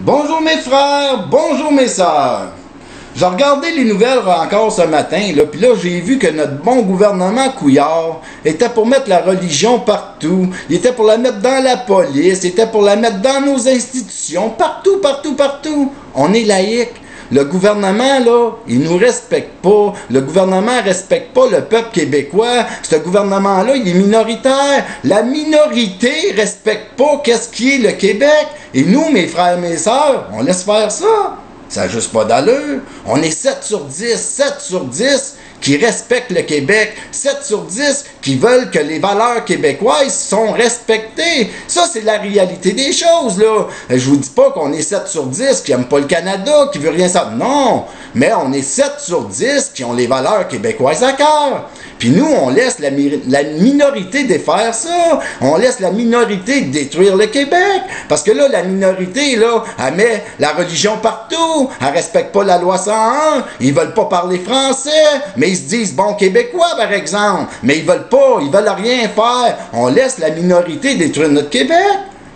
Bonjour mes frères, bonjour mes sœurs. J'ai regardé les nouvelles encore ce matin, puis là j'ai vu que notre bon gouvernement Couillard était pour mettre la religion partout, il était pour la mettre dans la police, il était pour la mettre dans nos institutions, partout, partout, partout. On est laïque. Le gouvernement, là, il nous respecte pas. Le gouvernement respecte pas le peuple québécois. Ce gouvernement-là, il est minoritaire. La minorité respecte pas qu'est-ce qui est le Québec. Et nous, mes frères et mes sœurs, on laisse faire ça. Ça n'a juste pas d'allure. On est 7 sur 10, 7 sur 10 qui respectent le Québec, 7 sur 10 qui veulent que les valeurs québécoises sont respectées. Ça, c'est la réalité des choses, là. Je vous dis pas qu'on est 7 sur 10 qui n'aiment pas le Canada, qui veut rien savoir. Non, mais on est 7 sur 10 qui ont les valeurs québécoises à cœur. Puis nous, on laisse la minorité défaire ça. On laisse la minorité détruire le Québec. Parce que là, la minorité, là, elle met la religion partout. Elle respecte pas la loi 101. Ils veulent pas parler français. Mais ils se disent bon québécois, par exemple. Mais ils veulent pas. Ils veulent rien faire. On laisse la minorité détruire notre Québec.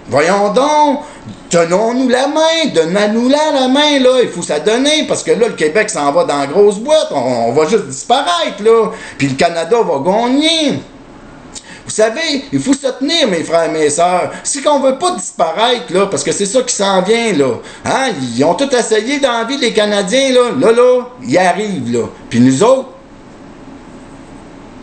Voyons donc. Tenons-nous la main, donnons-nous la main, là, il faut ça donner, parce que là, le Québec s'en va dans la grosse boîte, on va juste disparaître, là, puis le Canada va gagner. Vous savez, il faut se tenir, mes frères et mes sœurs. Si qu'on veut pas disparaître, là, parce que c'est ça qui s'en vient, là, hein, ils ont tout essayé dans la vie, les Canadiens, là, ils arrivent, là, puis nous autres,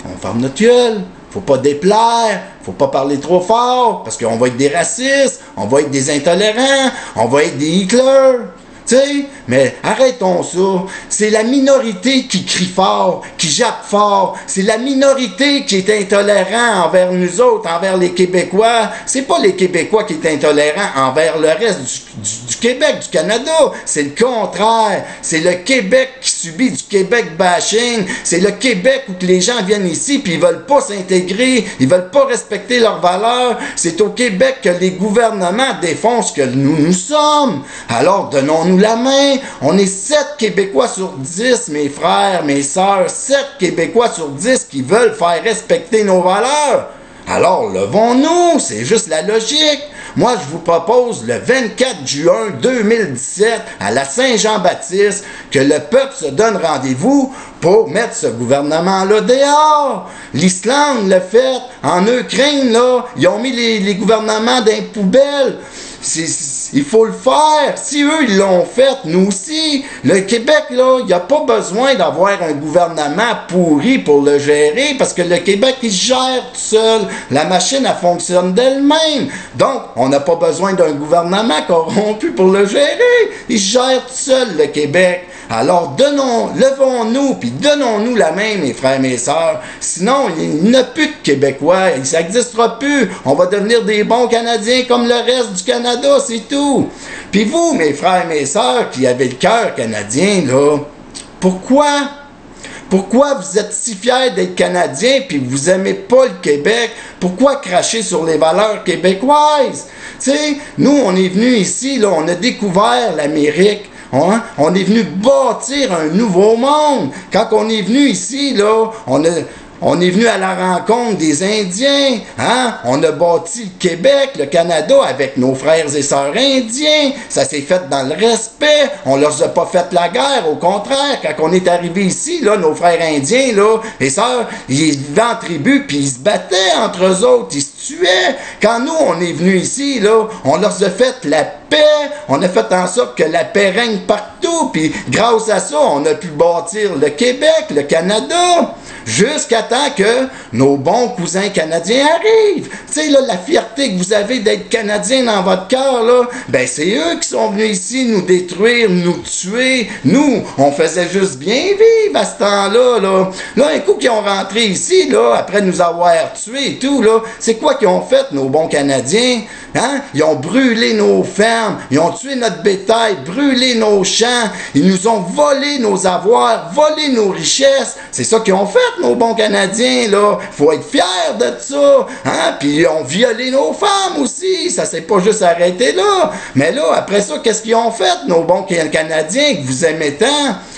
on ferme notre gueule. Faut pas déplaire, faut pas parler trop fort, parce qu'on va être des racistes, on va être des intolérants, on va être des Hitler. Tu sais, mais arrêtons ça. C'est la minorité qui crie fort, qui jappe fort. C'est la minorité qui est intolérant envers nous autres, envers les Québécois. C'est pas les Québécois qui est intolérant envers le reste du Québec, du Canada. C'est le contraire. C'est le Québec qui subit du Québec bashing. C'est le Québec où que les gens viennent ici puis ils veulent pas s'intégrer, ils veulent pas respecter leurs valeurs. C'est au Québec que les gouvernements défoncent que nous sommes. Alors donnons-nous la main. On est 7 Québécois sur 10, mes frères, mes sœurs, 7 Québécois sur 10 qui veulent faire respecter nos valeurs. Alors, levons-nous, c'est juste la logique. Moi, je vous propose le 24 juin 2017 à la Saint-Jean-Baptiste que le peuple se donne rendez-vous pour mettre ce gouvernement-là dehors. L'Islande l'a fait. En Ukraine, là, ils ont mis les gouvernements dans les poubelles. Il faut le faire. Si eux, ils l'ont fait, nous aussi. Le Québec, là, il n'y a pas besoin d'avoir un gouvernement pourri pour le gérer parce que le Québec, il se gère tout seul. La machine, elle fonctionne d'elle-même. Donc, on n'a pas besoin d'un gouvernement corrompu pour le gérer. Il se gère tout seul, le Québec. Alors, levons-nous, puis donnons-nous la main, mes frères et mes sœurs. Sinon, il n'y a plus de Québécois. Ça n'existera plus. On va devenir des bons Canadiens comme le reste du Canada, c'est tout. Puis vous, mes frères et mes sœurs, qui avez le cœur canadien, là, pourquoi vous êtes si fiers d'être Canadiens puis vous aimez pas le Québec? Pourquoi cracher sur les valeurs québécoises? Tu sais, nous, on est venus ici, là, on a découvert l'Amérique. On est venu bâtir un nouveau monde. Quand on est venu ici, là, on est venu à la rencontre des Indiens. Hein? On a bâti le Québec, le Canada avec nos frères et sœurs indiens. Ça s'est fait dans le respect. On leur a pas fait la guerre. Au contraire, quand on est arrivé ici, là, nos frères indiens, là, et sœurs, ils vivaient en tribu puis ils se battaient entre eux autres. Ils se tuaient. Quand nous, on est venus ici, là, on leur a fait la paix. On a fait en sorte que la paix règne partout. Puis grâce à ça, on a pu bâtir le Québec, le Canada. Jusqu'à temps que nos bons cousins canadiens arrivent. Tu sais, là, la fierté que vous avez d'être Canadien dans votre cœur, là, ben c'est eux qui sont venus ici nous détruire, nous tuer. Nous, on faisait juste bien vivre à ce temps-là, là. Là, un coup qu'ils ont rentré ici, là, après nous avoir tués et tout, là, c'est quoi qu'ils ont fait, nos bons Canadiens? Hein? Ils ont brûlé nos fermes, ils ont tué notre bétail, brûlé nos champs, ils nous ont volé nos avoirs, volé nos richesses. C'est ça qu'ils ont fait, nos bons Canadiens, là. Faut être fiers de ça. Hein? Puis ils ont violé nos femmes aussi. Ça s'est pas juste arrêté là. Mais là, après ça, qu'est-ce qu'ils ont fait, nos bons Canadiens que vous aimez tant?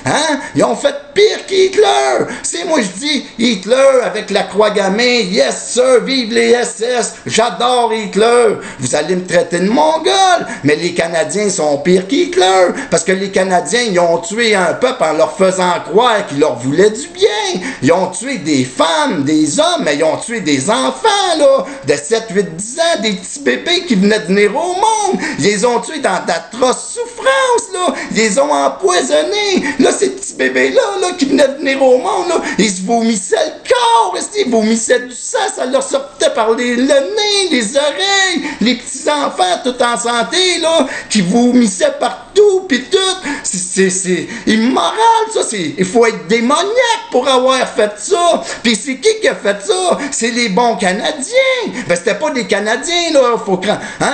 Hein? Ils ont fait pire qu'Hitler. C'est moi je dis Hitler avec la croix gamin, yes sir, vive les SS, j'adore Hitler. Vous allez me traiter de mongol, mais les Canadiens sont pires qu'Hitler, parce que les Canadiens, ils ont tué un peuple en leur faisant croire qu'ils leur voulaient du bien. Ils ont tué des femmes, des hommes, mais ils ont tué des enfants, là, de 7, 8, 10 ans, des petits bébés qui venaient de venir au monde. Ils les ont tués dans d'atroces souffrances, là. Ils les ont empoisonnés. Là, ces petits bébés-là, là, qui venaient de venir au monde, là, ils se vomissaient le corps, ils vomissaient du sang, ça leur sortait par le nez, les oreilles, les petits enfants tout en santé, là, qui vomissaient partout, pis tout. C'est immoral, ça. Il faut être démoniaque pour avoir fait ça. Puis c'est qui a fait ça? C'est les bons Canadiens. Ben, c'était pas des Canadiens, là.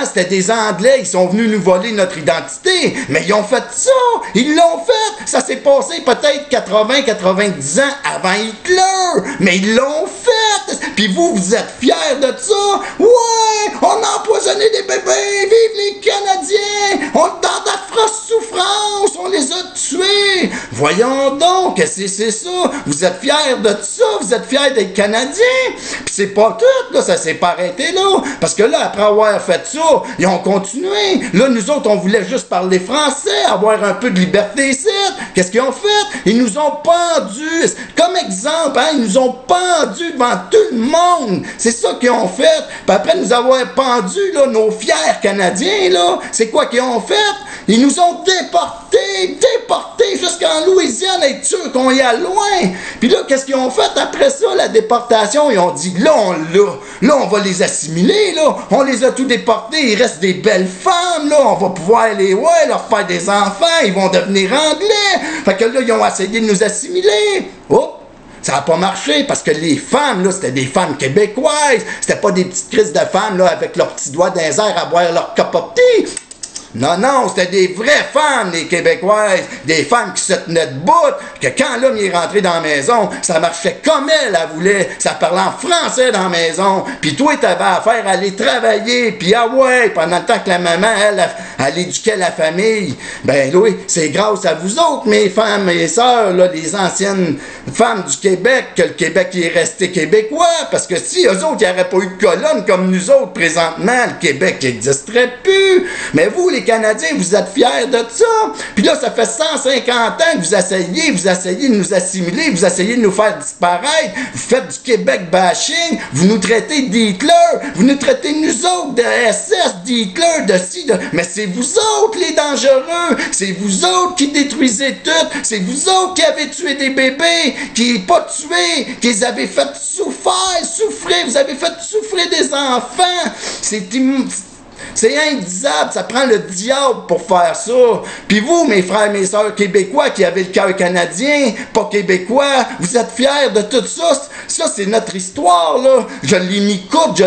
C'était des Anglais. Ils sont venus nous voler notre identité. Mais ils ont fait ça. Ils l'ont fait. Ça s'est passé peut-être 80, 90 ans avant Hitler. Mais ils l'ont fait. Puis vous êtes fiers de ça? Ouais! On a empoisonné des bébés! Vive les Canadiens! On est dans d'affreuses souffrances! On les a tués! Voyons donc! C'est ça! Vous êtes fiers de ça? Vous êtes fiers d'être Canadiens? Puis c'est pas tout, là! Ça s'est pas arrêté, là! Parce que là, après avoir fait ça, ils ont continué! Là, nous autres, on voulait juste parler français, avoir un peu de liberté ici! Qu'est-ce qu'ils ont fait? Ils nous ont pendus! Comme exemple, hein, ils nous ont pendus devant tout le monde! C'est ça qu'ils ont fait! Puis après nous avoir pendus, là, nos fiers Canadiens, là, c'est quoi qu'ils ont fait? Ils nous ont déportés jusqu'en Louisiane, être sûr qu'on y a loin. Puis là, qu'est-ce qu'ils ont fait après ça, la déportation? Ils ont dit, là, on va les assimiler, là. On les a tous déportés, il reste des belles femmes, là. On va pouvoir leur faire des enfants, ils vont devenir anglais. Fait que là, ils ont essayé de nous assimiler. Oh! Ça n'a pas marché parce que les femmes, là, c'était des femmes québécoises. C'était pas des petites crises de femmes, là, avec leurs petits doigts dans les airs à boire leur cup of tea. Non, c'était des vraies femmes, les Québécoises, des femmes qui se tenaient debout, que quand l'homme est rentré dans la maison, ça marchait comme elle voulait, ça parlait en français dans la maison, puis toi, t'avais affaire à aller travailler, puis ah ouais, pendant le temps que la maman, elle éduquait la famille, ben oui, c'est grâce à vous autres, mes femmes et sœurs, là, les anciennes femmes du Québec, que le Québec est resté québécois, parce que si eux autres, il n'y aurait pas eu de colonne comme nous autres, présentement, le Québec n'existerait plus, mais vous, les Canadiens, vous êtes fiers de ça. Puis là, ça fait 150 ans que vous essayez de nous assimiler, vous essayez de nous faire disparaître, vous faites du Québec bashing, vous nous traitez d'Hitler, vous nous traitez nous autres de SS, d'Hitler, de ci, de... Mais c'est vous autres les dangereux, c'est vous autres qui détruisez tout, c'est vous autres qui avez tué des bébés, qui pas tués, qui les avez fait souffrir, vous avez fait souffrir des enfants, c'est indisable, ça prend le diable pour faire ça. Puis vous, mes frères et mes sœurs québécois qui avez le cœur canadien, pas québécois, vous êtes fiers de tout ça. Ça, c'est notre histoire, là. Je l'ai mis courte,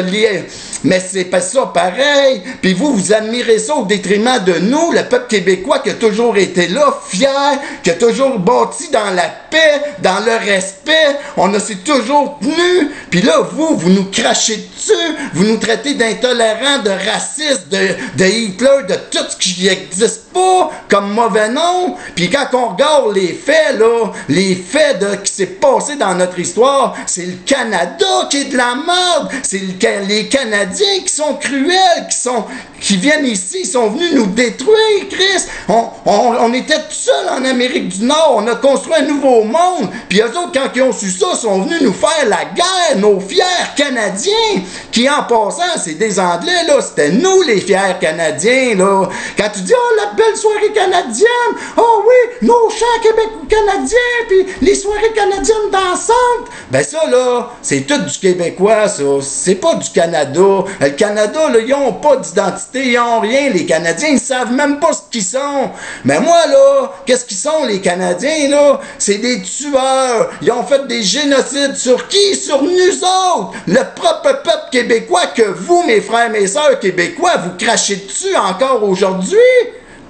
mais c'est pas ça pareil. Puis vous admirez ça au détriment de nous, le peuple québécois qui a toujours été là, fier, qui a toujours bâti dans la paix, dans le respect. s'est toujours tenu. Puis là, vous nous crachez dessus, vous nous traitez d'intolérants, de racistes, de Hitler, de tout ce qui n'existe pas comme mauvais nom. Puis quand on regarde les faits, là, les faits qui s'est passé dans notre histoire, c'est le Canada qui est de la merde. C'est les Canadiens qui sont cruels, qui viennent ici, ils sont venus nous détruire, Chris. On était tout seuls en Amérique du Nord, on a construit un nouveau monde. Puis eux autres, quand ils ont su ça, sont venus nous faire la guerre, nos fiers Canadiens, qui en passant, c'est des Anglais, là, c'était nous les fiers Canadiens, là. Quand tu dis, oh, la belle soirée canadienne, oh oui, nos chants québécois-canadiens, puis les soirées canadiennes dansantes, ben ça, là, c'est tout du québécois, ça, c'est pas du Canada. Le Canada, là, ils ont pas d'identité, ils ont rien, les Canadiens, ils savent même pas ce qu'ils sont. Mais moi, là, qu'est-ce qu'ils sont, les Canadiens, là? C'est des tueurs, ils ont fait des génocides sur qui? Sur nous autres, le propre peuple québécois que vous, mes frères, mes sœurs québécois, vous crachez dessus encore aujourd'hui.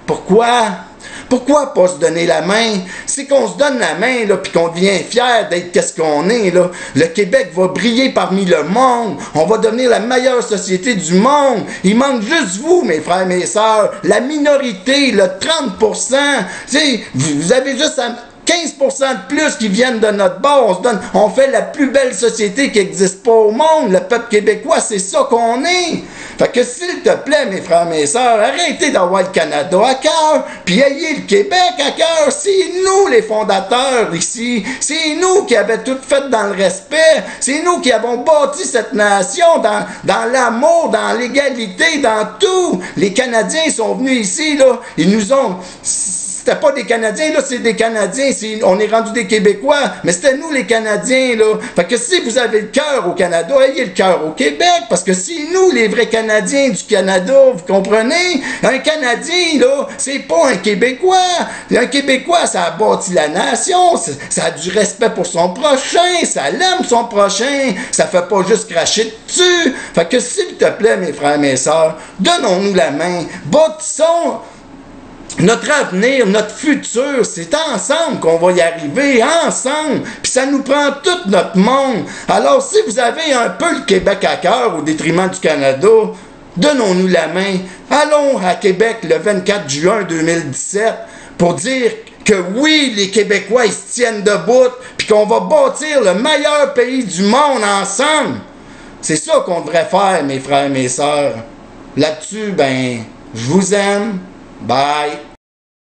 Pourquoi? Pourquoi pas se donner la main? C'est qu'on se donne la main, là, puis qu'on devient fier d'être qu'est-ce qu'on est, là. Le Québec va briller parmi le monde. On va devenir la meilleure société du monde. Il manque juste vous, mes frères et mes sœurs. La minorité, le 30%. Tu sais, vous avez juste à 15% de plus qui viennent de notre bord. On fait la plus belle société qui n'existe pas au monde. Le peuple québécois, c'est ça qu'on est. Fait que s'il te plaît, mes frères, mes sœurs, arrêtez d'avoir le Canada à cœur, puis ayez le Québec à cœur. C'est nous les fondateurs ici. C'est nous qui avons tout fait dans le respect. C'est nous qui avons bâti cette nation dans l'amour, dans l'égalité, dans tout. Les Canadiens sont venus ici, là. Ils nous ont... C'était pas des Canadiens, là, c'est des Canadiens. On est rendu des Québécois, mais c'était nous les Canadiens, là. Fait que si vous avez le cœur au Canada, ayez le cœur au Québec, parce que c'est nous les vrais Canadiens du Canada, vous comprenez? Un Canadien, là, c'est pas un Québécois. Un Québécois, ça a bâti la nation, ça a du respect pour son prochain, ça l'aime son prochain, ça fait pas juste cracher dessus. Fait que s'il te plaît, mes frères, mes sœurs, donnons-nous la main, bâtissons notre avenir, notre futur, c'est ensemble qu'on va y arriver, ensemble. Puis ça nous prend tout notre monde. Alors, si vous avez un peu le Québec à cœur au détriment du Canada, donnons-nous la main. Allons à Québec le 24 juin 2017 pour dire que oui, les Québécois, ils se tiennent debout, puis qu'on va bâtir le meilleur pays du monde ensemble. C'est ça qu'on devrait faire, mes frères et mes sœurs. Là-dessus, ben, je vous aime. Bye.